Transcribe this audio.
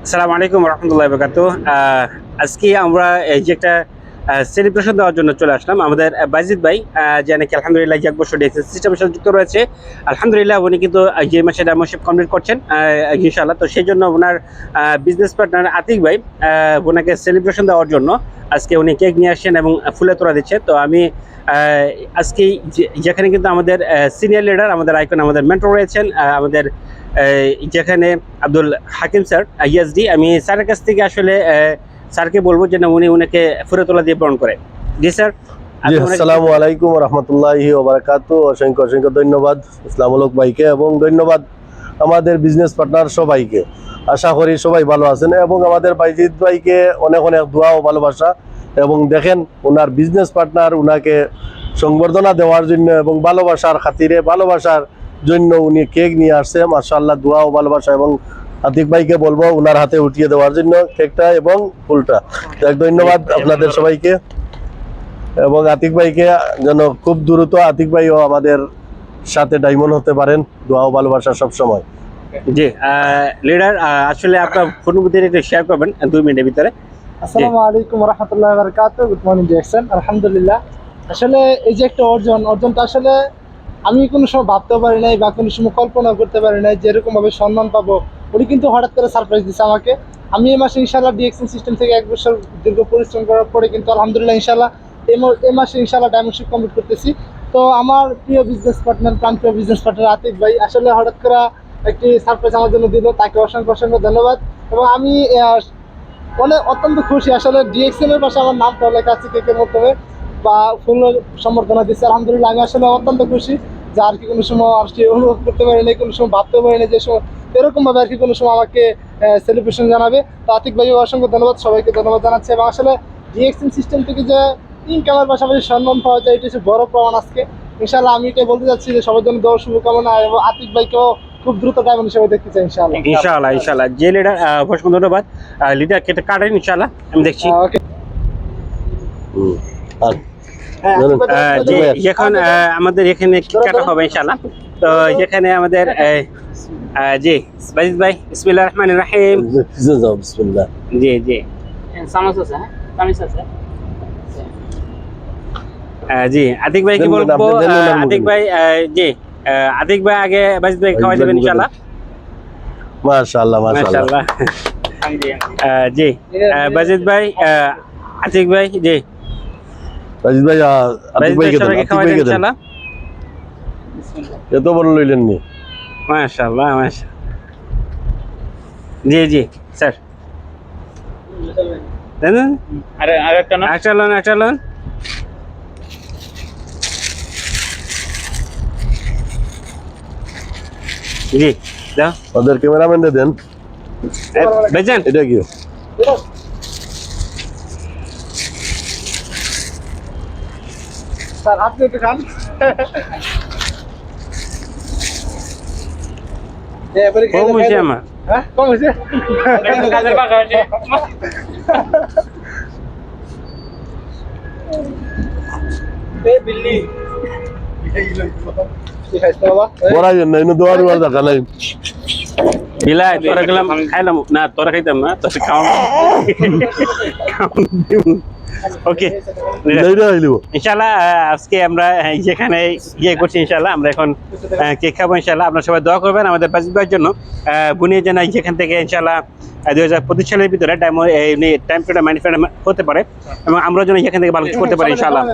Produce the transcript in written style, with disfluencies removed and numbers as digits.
আসসালামু আলাইকুম রহমতুল্লাহ বরকাতুহ। আজকে আমরা এই যে একটা সেলিব্রেশন দেওয়ার জন্য চলে আসলাম। আমাদের বাজিদ ভাই যে নাকি আলহামদুলিল্লাহ 1 বছর ডিএক্সএল সিস্টেমের সাথে যুক্ত রয়েছে। আলহামদুলিল্লাহ উনি কিন্তু যে মাসে মেম্বারশিপ কমপ্লিট করছেন ইনশাআল্লাহ। তো সেই জন্য ওনার বিজনেস পার্টনার আতিক ভাই ওনাকে সেলিব্রেশন দেওয়ার জন্য আজকে উনি কেক নিয়ে আসছেন এবং ফুলে তোড়া দিচ্ছে। তো আমি আজকে যেখানে কিন্তু আমাদের সিনিয়র লিডার, আমাদের আইকন, আমাদের মেন্টর রয়েছেন, আমাদের যেখানে আব্দুল হাকিম স্যার ইএসডি, আমি স্যারের কাছ থেকে আসলে স্যারকে বলবো যে না উনি ওনাকে ফুলে তোলা দিয়ে বরণ করে। জি স্যার। জি, আসসালামু আলাইকুম রহমতুল্লাহি ওয়া বারাকাতুহু। অসংখ্য অসংখ্য ধন্যবাদ ইসলামুল হক ভাইকে এবং ধন্যবাদ আমাদের বিজনেস পার্টনার সবাইকে। আশা করি সবাই ভালো আছেন এবং আমাদের বাইজিদ ভাইকে অনেক অনেক দোয়া ও ভালোবাসা। এবং দেখেন ওনার বিজনেস পার্টনার ওনাকে সংবর্ধনা দেওয়ার জন্য এবং ভালোবাসার খাতিরে, ভালোবাসার জন্য উনি কেক নিয়ে আসছে। মাশাআল্লাহ, দোয়া ও ভালোবাসা। এবং আতিক ভাইকে বলবো ওনার হাতে উঠিয়ে দেওয়ার জন্য কেকটা এবং ফুলটা। ধন্যবাদ আপনাদের সবাইকে এবং আতিক ভাইকে যেন খুব দ্রুত আতিক ভাইও আমাদের সাথে ডায়মন্ড হতে পারেন। দোয়া ও ভালোবাসা সব সময়। জি লিডার, আসলে আপনার অনুভূতিটা একটু শেয়ার করবেন 2 মিনিটের ভিতরে। আসসালামু আলাইকুম রাহমাতুল্লাহি ওয়া বারাকাতুহু। Good morning DXN. আলহামদুলিল্লাহ, আসলে এই যে একটা অর্জনটা আসলে আমি কোনো সময় ভাবতেও পারি নাই বা কোনো সময় কল্পনা করতে পারি নাই যে এরকমভাবে সম্মান পাবো। উনি কিন্তু হঠাৎ করে সারপ্রাইজ দিচ্ছে আমাকে। আমি এই মাসে ইনশাআল্লাহ ডিএক্সএন সিস্টেম থেকে 1 বছর দীর্ঘ পরিশ্রম করার পরে কিন্তু আলহামদুলিল্লাহ ইনশাআল্লাহ এই মাসে ইনশাআল্লাহ ডায়মন্ডশিপ কমপ্লিট করতেছি। তো আমার প্রিয় বিজনেস পার্টনার, প্রাণপ্রিয় বিজনেস পার্টনার আতিক ভাই আসলে হঠাৎ করে একটি সারপ্রাইজ আমার জন্য দিল, তাকে অসংখ্য অসংখ্য ধন্যবাদ। এবং আমি অত্যন্ত খুশি। আসলে ডিএক্সএন এর পাশে আমার নামটা লেখা আছে কেকের মাধ্যমে বা ফুল সম্বর্ধনা দিচ্ছে। আলহামদুলিল্লাহ, আমি আসলে অত্যন্ত খুশি যে আর কি কোনো সময় আর কি অনুভব করতে পারি না, কোনো সময় ভাবতে পারি না যে এরকম ভাবে আর কি কোনো সময় আমাকে সেলিব্রেশন জানাবে। তো আতিক ভাইকে অসংখ্য ধন্যবাদ, সবাইকে ধন্যবাদ জানাচ্ছি। এবং আসলে ডিএক্সএন সিস্টেম থেকে যে ইনকামের পাশাপাশি সম্মান পাওয়া যায়, এটা হচ্ছে বড় প্রমাণ আজকে। ইনশাআল্লাহ আমি এটাই বলতে চাচ্ছি যে সবার জন্য দেওয়ার শুভকামনা এবং আতিক ভাইকেও খুব দ্রুত ডায়মন্ড হিসেবে দেখতে চাই ইনশাআল্লাহ। ইনশাআল্লাহ যে লিডার অসংখ্য ধন্যবাদ। লিডার কেটে কাটেন ইনশাআল্লাহ, আমি দেখছি। ওকে, এখন আমাদের এখানে কাটা হবে ইনশাআল্লাহ। তো যেখানে আমাদের জি বাজিদ ভাই, বিসমিল্লাহির রহমানির রহিম। বিসমিল্লাহ। জি জি জি আতিক ভাই কি বলবো। আতিক ভাই জি আতিক ভাই আগে বাজিদ ভাই খাওয়াই দেবেন ইনশাআল্লাহ। মাশাআল্লাহ মাশাআল্লাহ। জি বাজিদ ভাই, আতিক ভাই, জি রাজিদ ভাই, আতিক ভাইকে দেন, সবাইকে আতিক খাওয়াই দেন ভাইকে দেন। ইনশাআল্লাহ। এত বড় লইলেন নি। মাশাআল্লাহ মাশাআল্লাহ। জি জি স্যার দেন। আরেকটা লোন। জি দাও ওদের ক্যামেরাম্যানদের দেন। বেজেন। এটা কি? স্যার আপনি একটু খান। কম হয়েছে আমার। হ্যাঁ, কম হয়েছে। বড়াই না, ইনো দোয়ার ওয়ার দেখা নাই। বিলাই তোরা গেলাম খাইলাম না, তোরা খাইতাম না, তোর খাওয়া। ওকে ইনশাআল্লাহ, আজকে আমরা যেখানে করছি ইনশাআল্লাহ আমরা এখন কেক খাবো ইনশাআল্লাহ। আপনারা সবাই দোয়া করবেন আমাদের বাজিদ ভাইয়ের জন্য। বুনিয়ে যেন যেখান থেকে ইনশাআল্লাহ 2025 সালের ভিতরে টাইম টু ম্যানিফেস্ট হতে পারে এবং আমরা যেন এখান থেকে ভালো কিছু করতে পারি ইনশাআল্লাহ।